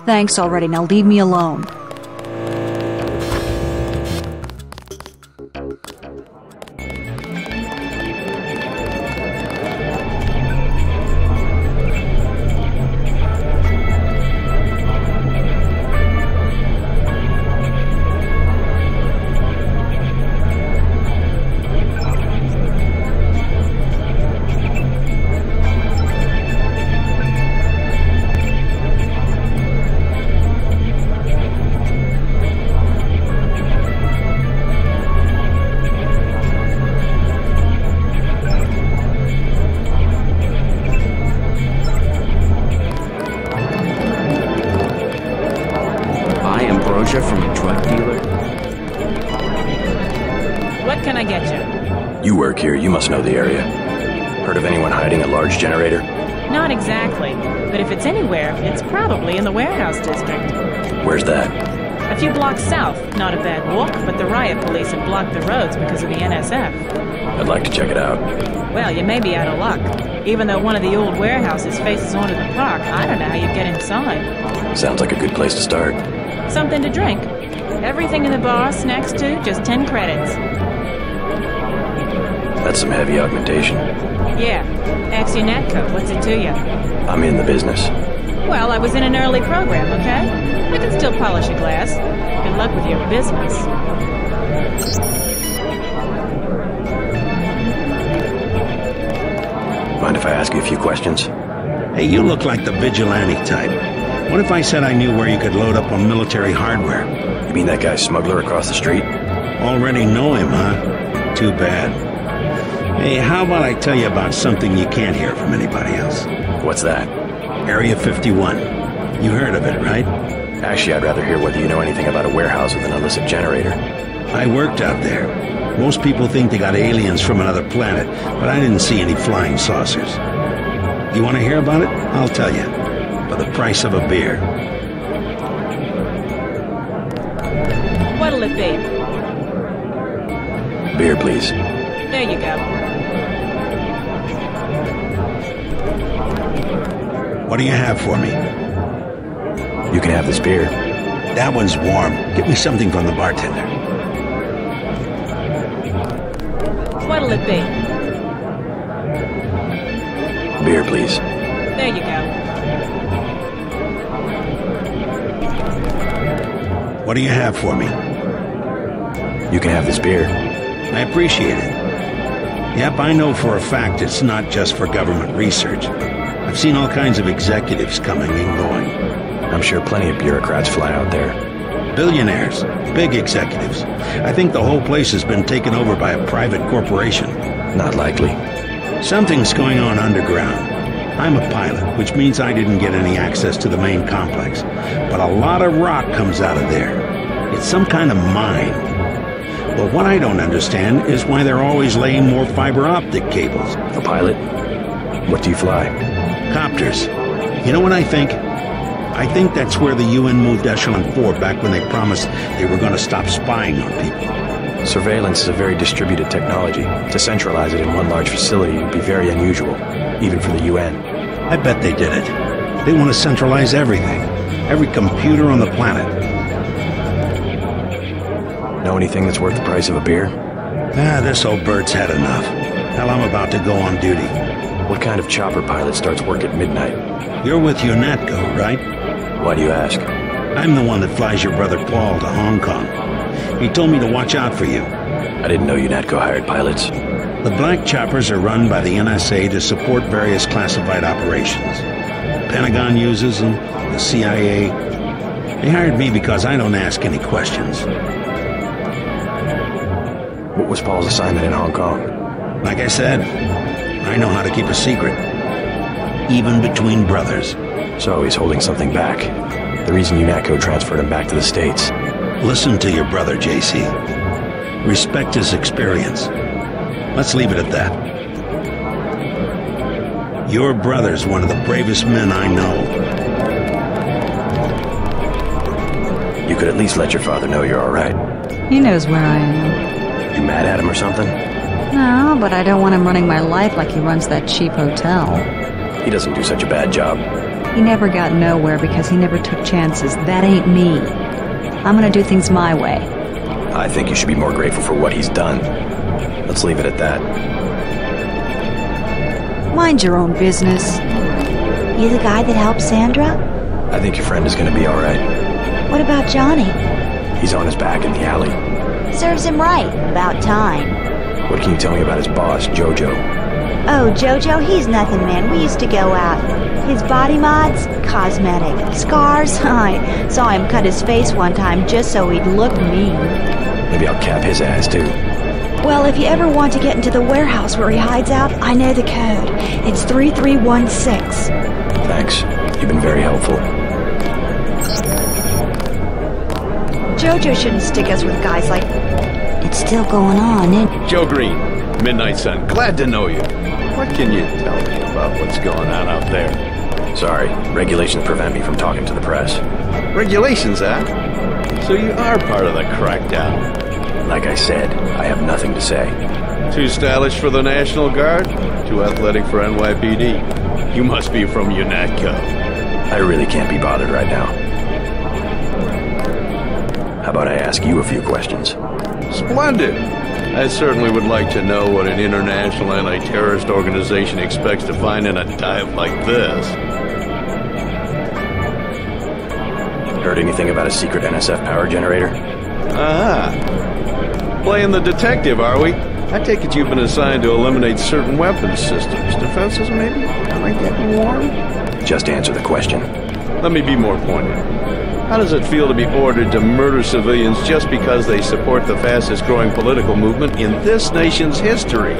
Thanks already, now leave me alone. From a drug dealer? What can I get you? You work here, you must know the area. Heard of anyone hiding a large generator? Not exactly, but if it's anywhere, it's probably in the warehouse district. Where's that? A few blocks south. Not a bad walk, but the riot police have blocked the roads because of the NSF. I'd like to check it out. Well, you may be out of luck. Even though one of the old warehouses faces onto the park, I don't know how you'd get inside. Sounds like a good place to start. Something to drink. Everything in the bar, snacks too, just 10 credits. That's some heavy augmentation. Yeah. Ask your netco. What's it to you? I'm in the business. Well, I was in an early program, okay? I can still polish a glass. Good luck with your business. Mind if I ask you a few questions? Hey, you look like the vigilante type. What if I said I knew where you could load up on military hardware? You mean that guy smuggler across the street? Already know him, huh? Too bad. Hey, how about I tell you about something you can't hear from anybody else? What's that? Area 51. You heard of it, right? Actually, I'd rather hear whether you know anything about a warehouse with an illicit generator. I worked out there. Most people think they got aliens from another planet, but I didn't see any flying saucers. You want to hear about it? I'll tell you. For the price of a beer. What'll it be? Beer, please. There you go. What do you have for me? You can have this beer. That one's warm. Get me something from the bartender. What'll it be? Beer, please. There you go. What do you have for me? You can have this beer. I appreciate it. Yep, I know for a fact it's not just for government research. I've seen all kinds of executives coming and going. I'm sure plenty of bureaucrats fly out there. Billionaires, big executives. I think the whole place has been taken over by a private corporation. Not likely. Something's going on underground. I'm a pilot, which means I didn't get any access to the main complex. But a lot of rock comes out of there. It's some kind of mine. But what I don't understand is why they're always laying more fiber optic cables. A pilot? What do you fly? Copters. You know what I think? I think that's where the UN moved Echelon 4 back when they promised they were going to stop spying on people. Surveillance is a very distributed technology. To centralize it in one large facility would be very unusual, even for the UN. I bet they did it. They want to centralize everything. Every computer on the planet. Know anything that's worth the price of a beer? This old bird's had enough. Hell, I'm about to go on duty. What kind of chopper pilot starts work at midnight? You're with UNATCO, right? Why do you ask? I'm the one that flies your brother Paul to Hong Kong. He told me to watch out for you. I didn't know UNATCO hired pilots. The black choppers are run by the NSA to support various classified operations. Pentagon uses them, the CIA. They hired me because I don't ask any questions. What was Paul's assignment in Hong Kong? Like I said, I know how to keep a secret. Even between brothers. So he's holding something back. The reason UNATCO transferred him back to the States. Listen to your brother, JC. Respect his experience. Let's leave it at that. Your brother's one of the bravest men I know. You could at least let your father know you're all right. He knows where I am. You mad at him or something? No, but I don't want him running my life like he runs that cheap hotel. He doesn't do such a bad job. He never got nowhere because he never took chances. That ain't me. I'm gonna do things my way. I think you should be more grateful for what he's done. Let's leave it at that. Mind your own business. You the guy that helped Sandra? I think your friend is going to be all right. What about Johnny? He's on his back in the alley. Serves him right. About time. What can you tell me about his boss, Jojo? Oh, Jojo, he's nothing, man. We used to go out. His body mods? Cosmetic. Scars? I saw him cut his face one time just so he'd look mean. Maybe I'll cap his ass, too. Well, if you ever want to get into the warehouse where he hides out, I know the code. It's 3316. Thanks. You've been very helpful. Jojo shouldn't stick us with guys like... It's still going on, isn't it? Joe Green, Midnight Sun. Glad to know you. What can you tell me about what's going on out there? Sorry, regulations prevent me from talking to the press. Regulations, huh? So you are part of the crackdown. Like I said, I have nothing to say. Too stylish for the National Guard? Too athletic for NYPD? You must be from UNATCO. I really can't be bothered right now. How about I ask you a few questions? Splendid! I certainly would like to know what an international anti-terrorist organization expects to find in a dive like this. Heard anything about a secret NSF power generator? Ah. Playing the detective, are we? I take it you've been assigned to eliminate certain weapons systems. Defenses, maybe? Am I getting warm? Just answer the question. Let me be more pointed. How does it feel to be ordered to murder civilians just because they support the fastest-growing political movement in this nation's history?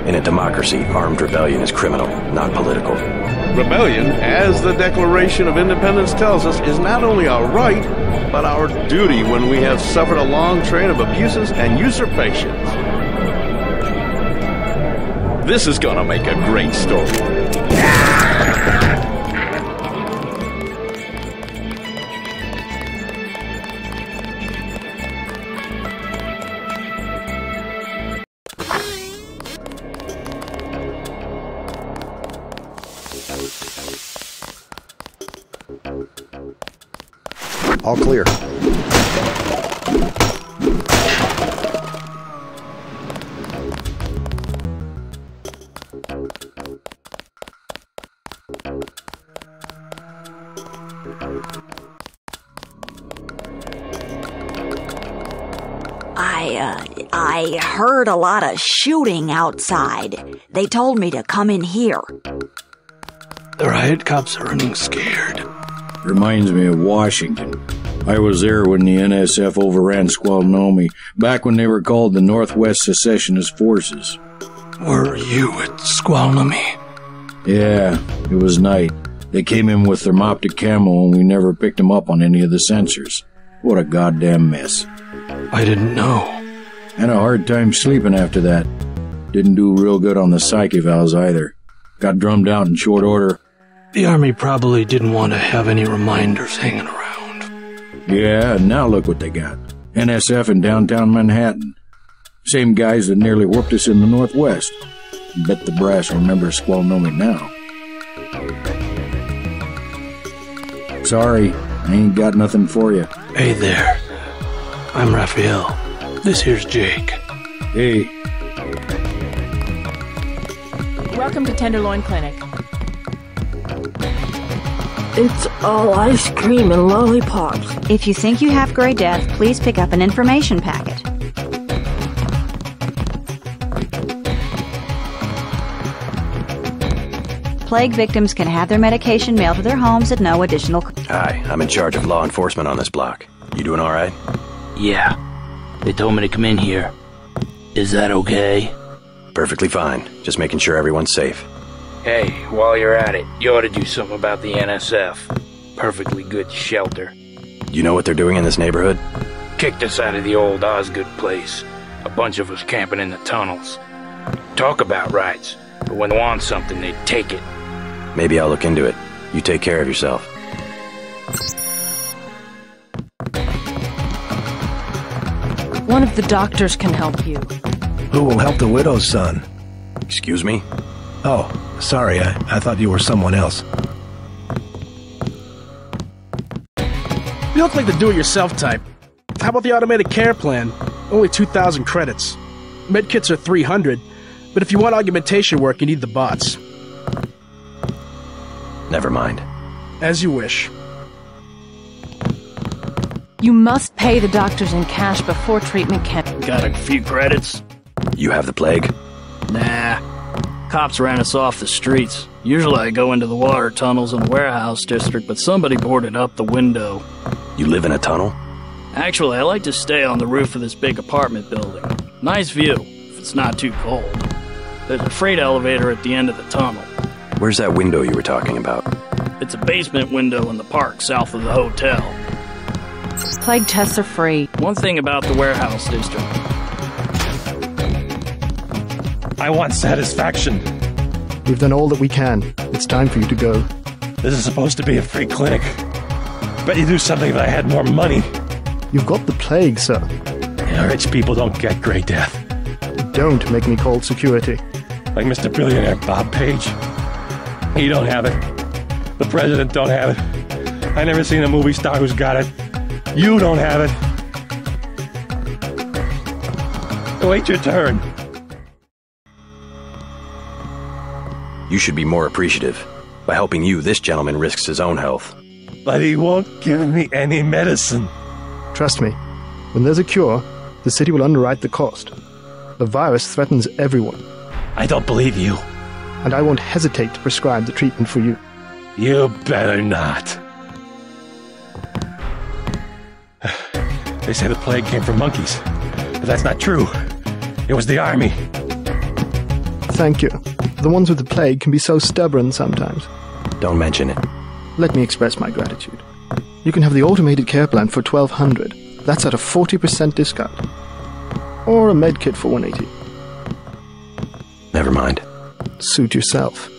In a democracy, armed rebellion is criminal, not political. Rebellion, as the Declaration of Independence tells us, is not only our right, but our duty when we have suffered a long train of abuses and usurpations. This is gonna make a great story. All clear. I heard a lot of shooting outside. They told me to come in here. The riot cops are running scared. Reminds me of Washington. I was there when the NSF overran Squalnomi, back when they were called the Northwest Secessionist Forces. Were you at Squalnomi? Yeah, it was night. They came in with thermoptic camo and we never picked them up on any of the sensors. What a goddamn mess. I didn't know. Had a hard time sleeping after that. Didn't do real good on the psych evals either. Got drummed out in short order. The Army probably didn't want to have any reminders hanging around. Yeah, and now look what they got. NSF in downtown Manhattan. Same guys that nearly whooped us in the Northwest. Bet the brass remembers Squalnomi now. Sorry, I ain't got nothing for you. Hey there. I'm Raphael. This here's Jake. Hey. Welcome to Tenderloin Clinic. It's all ice cream and lollipops. If you think you have Grey Death, please pick up an information packet. Plague victims can have their medication mailed to their homes at no additional cost. Hi, I'm in charge of law enforcement on this block. You doing all right? Yeah. They told me to come in here. Is that okay? Perfectly fine. Just making sure everyone's safe. Hey, while you're at it, you ought to do something about the NSF. Perfectly good shelter. You know what they're doing in this neighborhood? Kicked us out of the old Osgood place. A bunch of us camping in the tunnels. Talk about rights, but when they want something, they take it. Maybe I'll look into it. You take care of yourself. One of the doctors can help you. Who will help the widow's son? Excuse me? Oh, sorry, I thought you were someone else. You look like the do-it-yourself type. How about the automated care plan? Only 2,000 credits. Medkits are 300, but if you want augmentation work, you need the bots. Never mind. As you wish. You must pay the doctors in cash before treatment can... Got a few credits? You have the plague? Nah. Cops ran us off the streets. Usually I go into the water tunnels in the warehouse district, but somebody boarded up the window. You live in a tunnel? Actually, I like to stay on the roof of this big apartment building. Nice view, if it's not too cold. There's a freight elevator at the end of the tunnel. Where's that window you were talking about? It's a basement window in the park south of the hotel. Plague tests are free. One thing about the warehouse district. I want satisfaction. We've done all that we can. It's time for you to go. This is supposed to be a free clinic. Bet you do something if I had more money. You've got the plague, sir. Yeah, rich people don't get gray death. Don't make me call security. Like Mr. Billionaire Bob Page. He don't have it. The president don't have it. I never seen a movie star who's got it. You don't have it. Wait your turn. You should be more appreciative. By helping you, this gentleman risks his own health. But he won't give me any medicine. Trust me, when there's a cure, the city will underwrite the cost. The virus threatens everyone. I don't believe you. And I won't hesitate to prescribe the treatment for you. You better not. They say the plague came from monkeys, but that's not true. It was the army. Thank you. The ones with the plague can be so stubborn sometimes. Don't mention it. Let me express my gratitude. You can have the automated care plan for $1,200. That's at a 40% discount. Or a med kit for $180. Never mind. Suit yourself.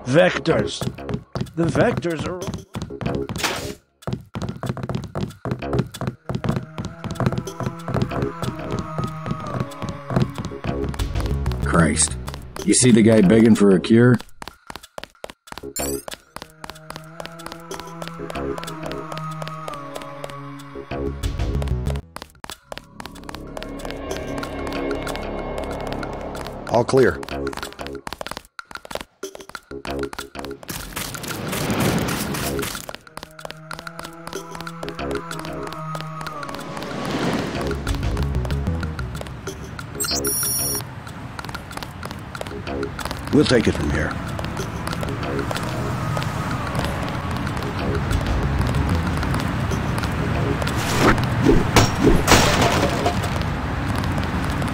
Vectors. The vectors are... Christ. You see the guy begging for a cure? All clear. We'll take it from here.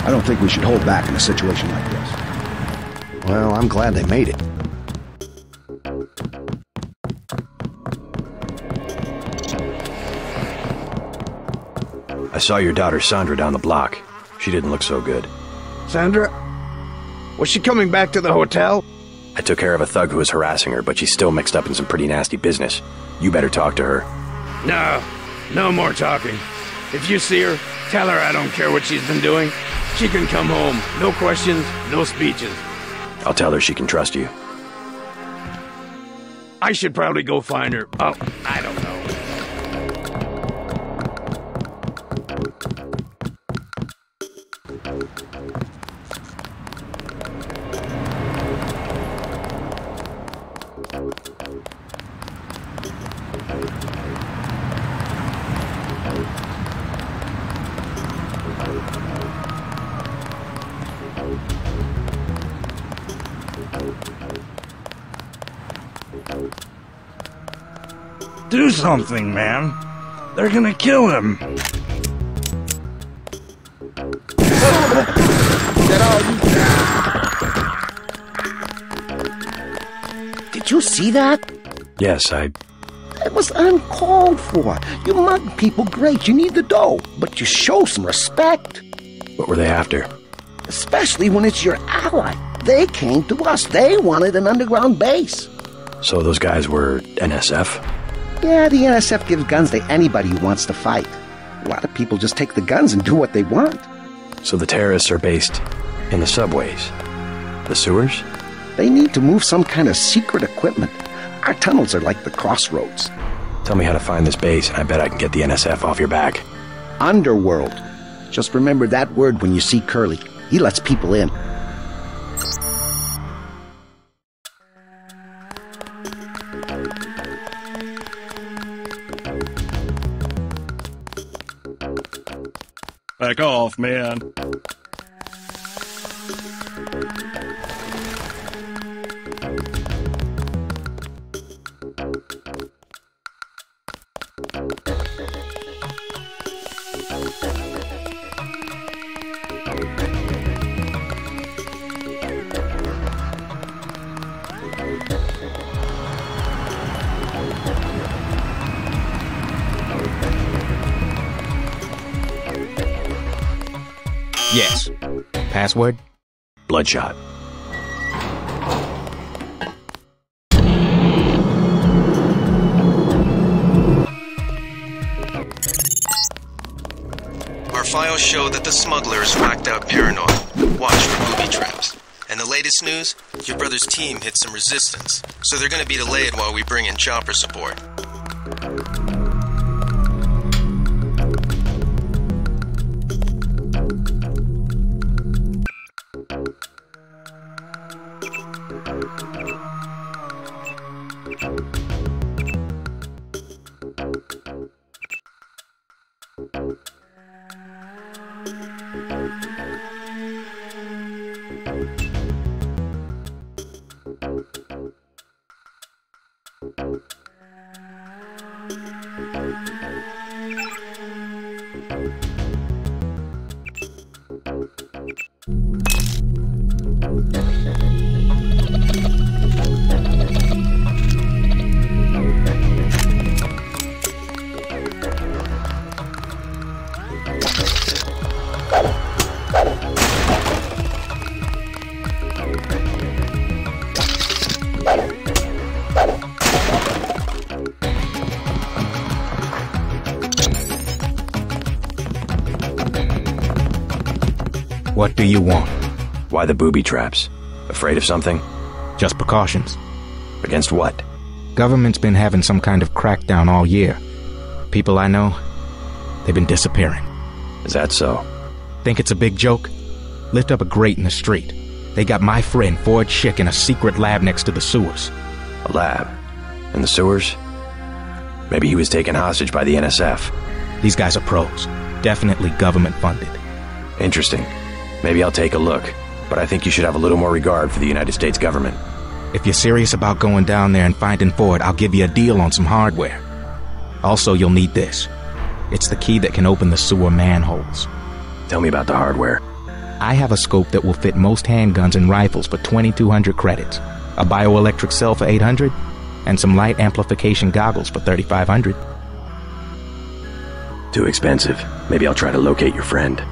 I don't think we should hold back in a situation like this. Well, I'm glad they made it. I saw your daughter Sandra down the block. She didn't look so good. Sandra? Was she coming back to the hotel? I took care of a thug who was harassing her, but she's still mixed up in some pretty nasty business. You better talk to her. No more talking. If you see her, tell her I don't care what she's been doing. She can come home. No questions, no speeches. I'll tell her she can trust you. I should probably go find her. Oh, I don't know. Do something, man. They're gonna kill him. Get out, you... Did you see that? Yes, It was uncalled for. You mug people, great, you need the dough, but you show some respect. What were they after? Especially when it's your ally. They came to us. They wanted an underground base. So those guys were NSF? Yeah, the NSF gives guns to anybody who wants to fight. A lot of people just take the guns and do what they want. So the terrorists are based in the subways? The sewers? They need to move some kind of secret equipment. Our tunnels are like the crossroads. Tell me how to find this base, and I bet I can get the NSF off your back. Underworld. Just remember that word when you see Curly. He lets people in. Back off, man. Yes. Password? Bloodshot. Our files show that the smuggler is whacked out paranoid. Watch for booby traps. And the latest news? Your brother's team hit some resistance, so they're gonna be delayed while we bring in chopper support. What do you want? Why the booby traps? Afraid of something? Just precautions. Against what? Government's been having some kind of crackdown all year. People I know, they've been disappearing. Is that so? Think it's a big joke? Lift up a grate in the street. They got my friend Ford Schick in a secret lab next to the sewers. A lab? In the sewers? Maybe he was taken hostage by the NSF. These guys are pros. Definitely government funded. Interesting. Maybe I'll take a look, but I think you should have a little more regard for the United States government. If you're serious about going down there and finding Ford, I'll give you a deal on some hardware. Also, you'll need this. It's the key that can open the sewer manholes. Tell me about the hardware. I have a scope that will fit most handguns and rifles for 2,200 credits, a bioelectric cell for 800, and some light amplification goggles for 3,500. Too expensive. Maybe I'll try to locate your friend.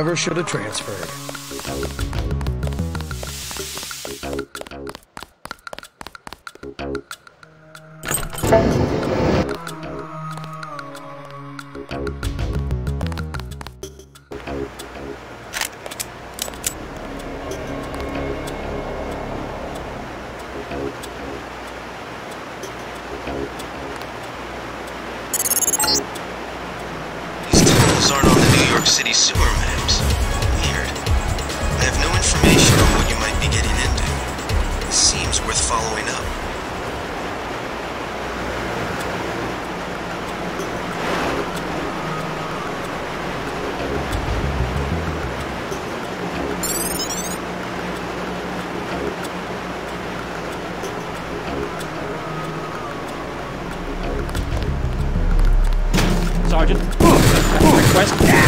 never should have transferred. Aren't on the New York City sewer maps. Weird. I have no information on what you might be getting into. This seems worth following up. Sergeant, request